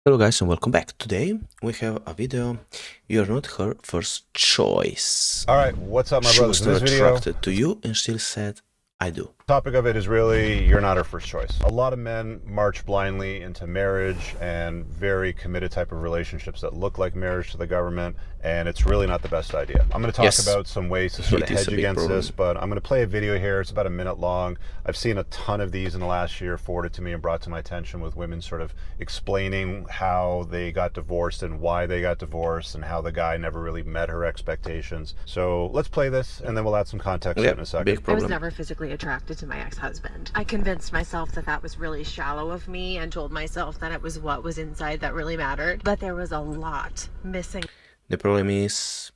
Hello guys and welcome back. Today we have a video. You're not her first choice. Alright, what's up my She brothers? was In not this video, attracted to you and still said, I do. topic of it is really, you're not her first choice. A lot of men march blindly into marriage and very committed type of relationships that look like marriage to the government, and it's really not the best idea. I'm going to talk about some ways to sort of hedge against this, but I'm going to play a video here. It's about a minute long. I've seen a ton of these in the last year forwarded to me and brought to my attention with women sort of explaining how they got divorced and why they got divorced and how the guy never really met her expectations. So let's play this and then we'll add some context in a second. I was never physically attracted to my ex-husband. I convinced myself that that was really shallow of me and told myself that it was what was inside that really mattered. But there was a lot missing. The problem is,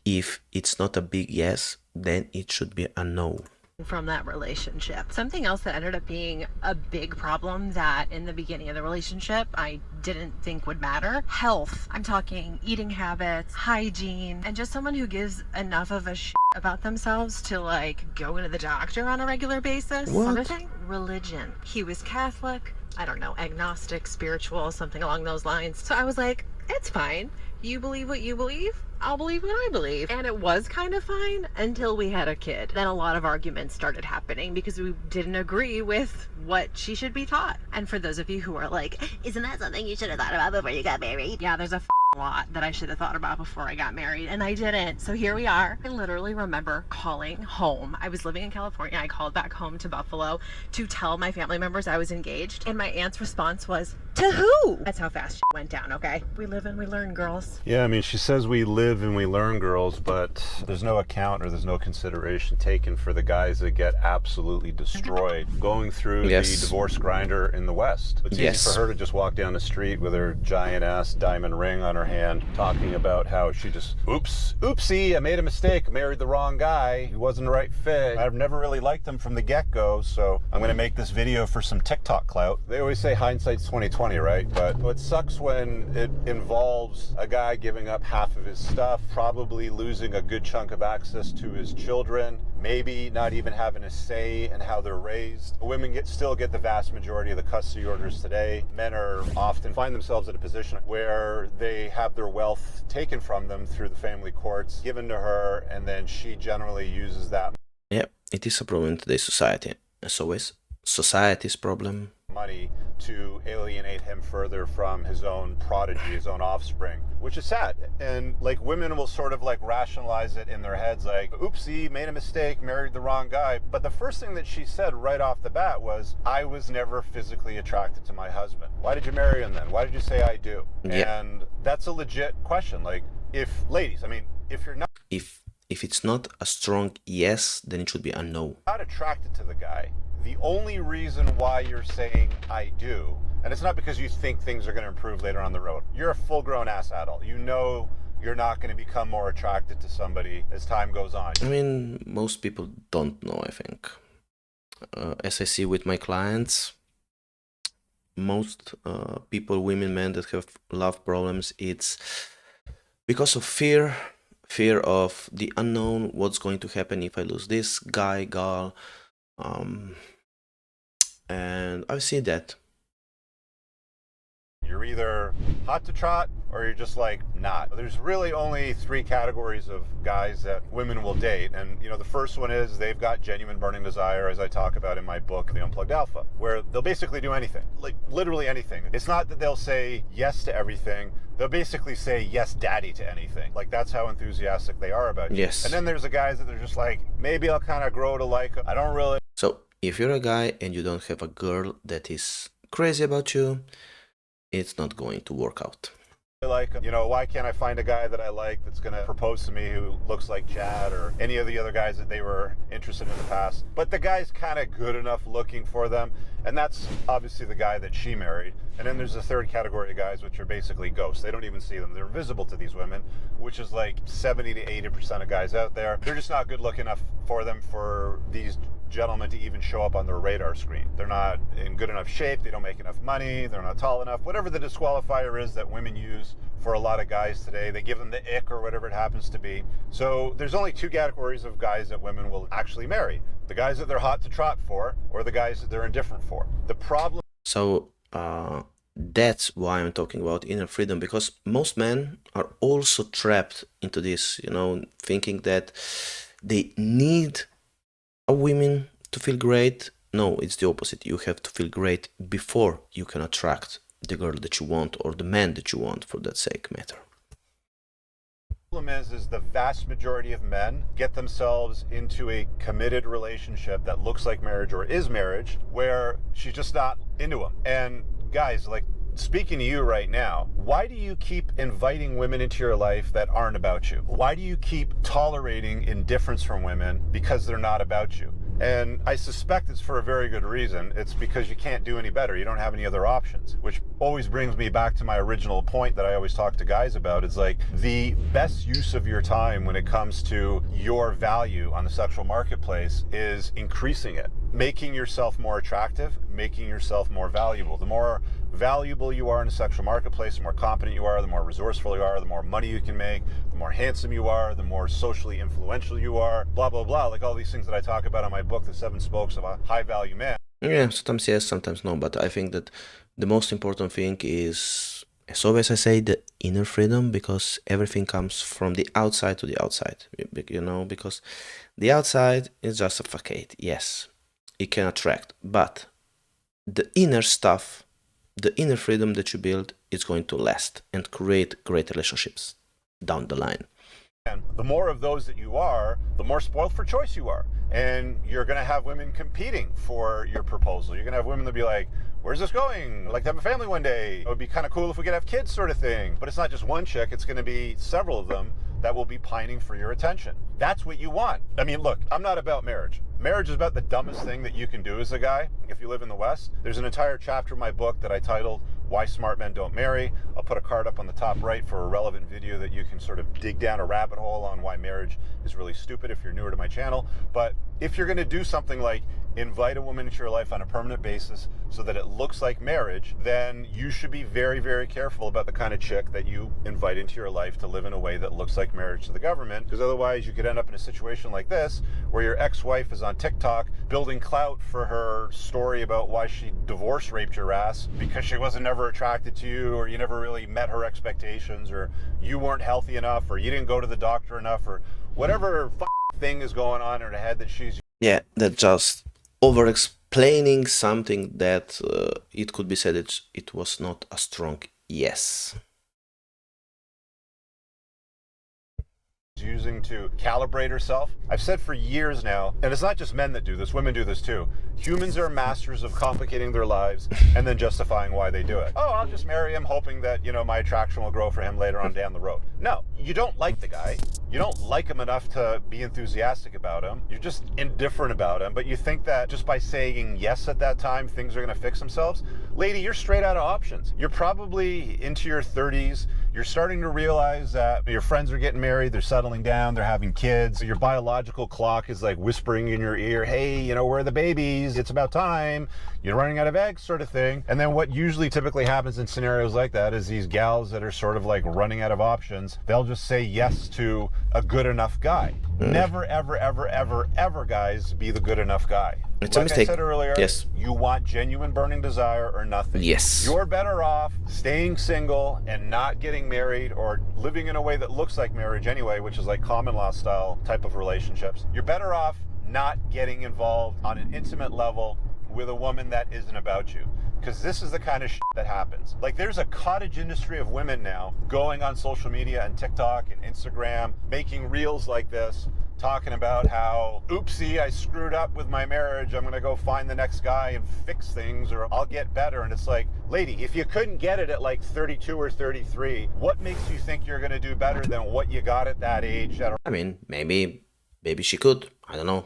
if it's not a big yes, then it should be a no. From that relationship. Something else that ended up being a big problem that in the beginning of the relationship I didn't think would matter. Health. I'm talking eating habits, hygiene, and just someone who gives enough of a shit about themselves to like go into the doctor on a regular basis. What? Other thing, religion. He was Catholic, I don't know, agnostic, spiritual, something along those lines. So I was like, it's fine. You believe what you believe, I'll believe what I believe. And it was kind of fine until we had a kid. Then a lot of arguments started happening because we didn't agree with what she should be taught. And for those of you who are like, isn't that something you should have thought about before you got married? Yeah, there's a lot that I should have thought about before I got married, and I didn't. So here we are. I literally remember calling home. I was living in California. I called back home to Buffalo to tell my family members I was engaged, and my aunt's response was, to who? That's how fast shit went down, okay? We live and we learn, girls. Yeah, I mean, she says we live and we learn, girls, but there's no account or there's no consideration taken for the guys that get absolutely destroyed going through the divorce grinder in the West. It's easy for her to just walk down the street with her giant ass diamond ring on her hand, talking about how she just, oopsie, I made a mistake, married the wrong guy, he wasn't the right fit. I've never really liked him from the get-go, so I'm gonna make this video for some TikTok clout. They always say hindsight's 20/20, right? But what sucks when it involves a guy giving up half of his stuff, probably losing a good chunk of access to his children, maybe not even having a say in how they're raised. Women still get the vast majority of the custody orders today. Men are often find themselves in a position where they have their wealth taken from them through the family courts, given to her, and then she generally uses that. Yeah, it is a problem in today's society. As always, society's problem. Money to alienate him further from his own prodigy, his own offspring, which is sad. And like women will sort of like rationalize it in their heads like, oopsie, made a mistake, married the wrong guy. But the first thing that she said right off the bat was, I was never physically attracted to my husband. Why did you marry him then? Why did you say I do? Yeah. And that's a legit question. Like, if ladies, I mean, if you're not, if it's not a strong yes, then it should be a no. Not attracted to the guy, the only reason why you're saying I do, and it's not because you think things are going to improve later on the road. You're a full-grown ass adult. You know you're not going to become more attracted to somebody as time goes on. I mean, most people don't know, I think. As I see with my clients, most people, women, men that have love problems, it's because of fear of the unknown, what's going to happen if I lose this guy, girl. And I've seen that. You're either hot to trot or you're just like not. There's really only 3 categories of guys that women will date. And you know, the first one is they've got genuine burning desire, as I talk about in my book, The Unplugged Alpha, where they'll basically do anything, like literally anything. It's not that they'll say yes to everything. They'll basically say yes, daddy, to anything. Like, that's how enthusiastic they are about you. Yes. And then there's the guys that they're just like, maybe I'll kind of grow to like him. I don't really. So if you're a guy and you don't have a girl that is crazy about you, it's not going to work out. Like, you know, why can't I find a guy that I like that's going to propose to me who looks like Chad or any of the other guys that they were interested in the past? But the guy's kind of good enough looking for them. And that's obviously the guy that she married. And then there's a third category of guys, which are basically ghosts. They don't even see them. They're invisible to these women, which is like 70 to 80% of guys out there. They're just not good looking enough for them for these gentlemen to even show up on their radar screen. They're not in good enough shape, they don't make enough money, they're not tall enough, whatever the disqualifier is that women use for a lot of guys today. They give them the ick or whatever it happens to be. So there's only 2 categories of guys that women will actually marry. The guys that they're hot to trot for, or the guys that they're indifferent for. The problem... So That's why I'm talking about inner freedom, because most men are also trapped into this, thinking that they need a woman to feel great. No, it's the opposite. You have to feel great before you can attract the girl that you want, or the man that you want, for that sake matter. The problem is the vast majority of men get themselves into a committed relationship that looks like marriage or is marriage, where she's just not into them. And guys, like, speaking to you right now, why do you keep inviting women into your life that aren't about you? Why do you keep tolerating indifference from women because they're not about you? And I suspect it's for a very good reason. It's because you can't do any better. You don't have any other options, which always brings me back to my original point that I always talk to guys about. It's like the best use of your time when it comes to your value on the sexual marketplace is increasing it, making yourself more attractive, making yourself more valuable. The more valuable you are in the sexual marketplace, the more competent you are, the more resourceful you are, the more money you can make, the more handsome you are, the more socially influential you are, blah, blah, blah. Like all these things that I talk about in my book, The 7 Spokes of a High Value Man. Yeah, sometimes yes, sometimes no. But I think that the most important thing is, as always I say, the inner freedom, because everything comes from the outside to the outside, because the outside is just a facade. Yes, it can attract, but the inner stuff, the inner freedom that you build, is going to last and create great relationships down the line. And the more of those that you are, the more spoiled for choice you are. And you're going to have women competing for your proposal. You're going to have women that be like, where's this going? I'd like to have a family one day. It would be kind of cool if we could have kids, sort of thing. But it's not just one chick. It's going to be several of them that will be pining for your attention. That's what you want. I mean, look, I'm not about marriage. Marriage is about the dumbest thing that you can do as a guy. If you live in the West, there's an entire chapter of my book that I titled Why Smart Men Don't Marry. I'll put a card up on the top right for a relevant video that you can sort of dig down a rabbit hole on why marriage is really stupid if you're newer to my channel. But if you're going to do something like invite a woman into your life on a permanent basis so that it looks like marriage, then you should be very, very careful about the kind of chick that you invite into your life to live in a way that looks like marriage to the government, because otherwise you could end up in a situation like this where your ex-wife is on TikTok building clout for her story about why she divorce raped your ass because she wasn't ever attracted to you, or you never really met her expectations, or you weren't healthy enough, or you didn't go to the doctor enough, or whatever thing is going on in her head that she's... Yeah, that just over-explaining something that it could be said it was not a strong yes. Using to calibrate herself. I've said for years now, and it's not just men that do this, women do this too. Humans are masters of complicating their lives and then justifying why they do it. Oh, I'll just marry him hoping that, my attraction will grow for him later on down the road. No, you don't like the guy. You don't like him enough to be enthusiastic about him. You're just indifferent about him, but you think that just by saying yes at that time, things are going to fix themselves. Lady, you're straight out of options. You're probably into your 30s. You're starting to realize that your friends are getting married, they're settling down, they're having kids. Your biological clock is like whispering in your ear, hey, where are the babies? It's about time. You're running out of eggs, sort of thing. And then what usually typically happens in scenarios like that is these gals that are sort of like running out of options, they'll just say yes to a good enough guy. Never, ever, ever, ever, ever, guys, be the good enough guy. It's a mistake. I said earlier, yes. You want genuine burning desire or nothing. Yes. You're better off staying single and not getting married, or living in a way that looks like marriage anyway, which is like common law style type of relationships. You're better off not getting involved on an intimate level with a woman that isn't about you. Because this is the kind of shit that happens. Like, there's a cottage industry of women now going on social media and TikTok and Instagram, making reels like this, talking about how, oopsie, I screwed up with my marriage. I'm going to go find the next guy and fix things, or I'll get better. And it's like, lady, if you couldn't get it at like 32 or 33, what makes you think you're going to do better than what you got at that age? I mean, maybe she could. I don't know.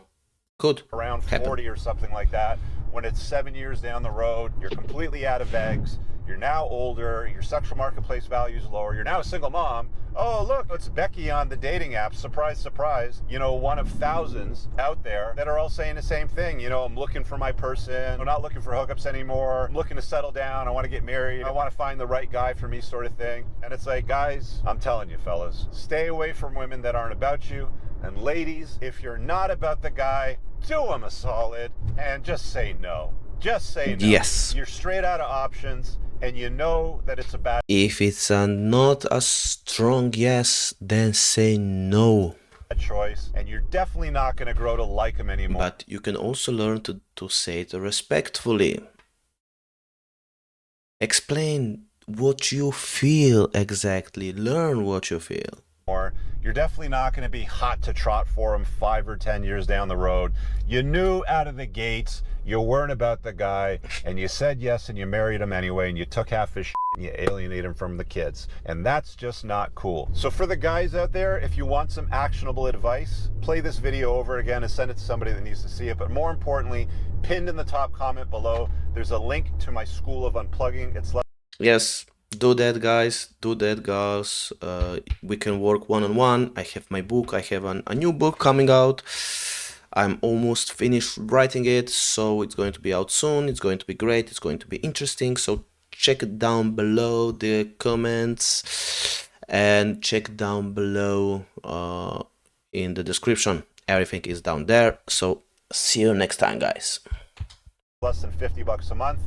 Could. Around 40 happen. Or something like that. When it's 7 years down the road, you're completely out of eggs. You're now older. Your sexual marketplace value is lower. You're now a single mom. Oh, look, it's Becky on the dating app. Surprise, surprise. One of thousands out there that are all saying the same thing. I'm looking for my person. I'm not looking for hookups anymore. I'm looking to settle down. I want to get married. I want to find the right guy for me, sort of thing. And it's like, guys, I'm telling you, fellas, stay away from women that aren't about you. And ladies, if you're not about the guy, do him a solid and just say no. Just say no. Yes. You're straight out of options. and you know that it's a bad... If it's not a strong yes, then say no. choice, and you're definitely not going to grow to like him anymore. But you can also learn to say it respectfully. Explain what you feel exactly. Learn what you feel. You're definitely not going to be hot to trot for him 5 or 10 years down the road. You knew out of the gates you weren't about the guy, and you said yes, and you married him anyway, and you took half his shit and you alienate him from the kids. And that's just not cool. So for the guys out there, if you want some actionable advice, play this video over again and send it to somebody that needs to see it. But more importantly, pinned in the top comment below, there's a link to my School of Unplugging. It's yes. Do that, guys. Do that, girls. We can work one-on-one. I have my book. I have a new book coming out. I'm almost finished writing it, so it's going to be out soon. It's going to be great. It's going to be interesting. So check it down below the comments and check down below in the description. Everything is down there. So see you next time, guys. Less than $50 a month.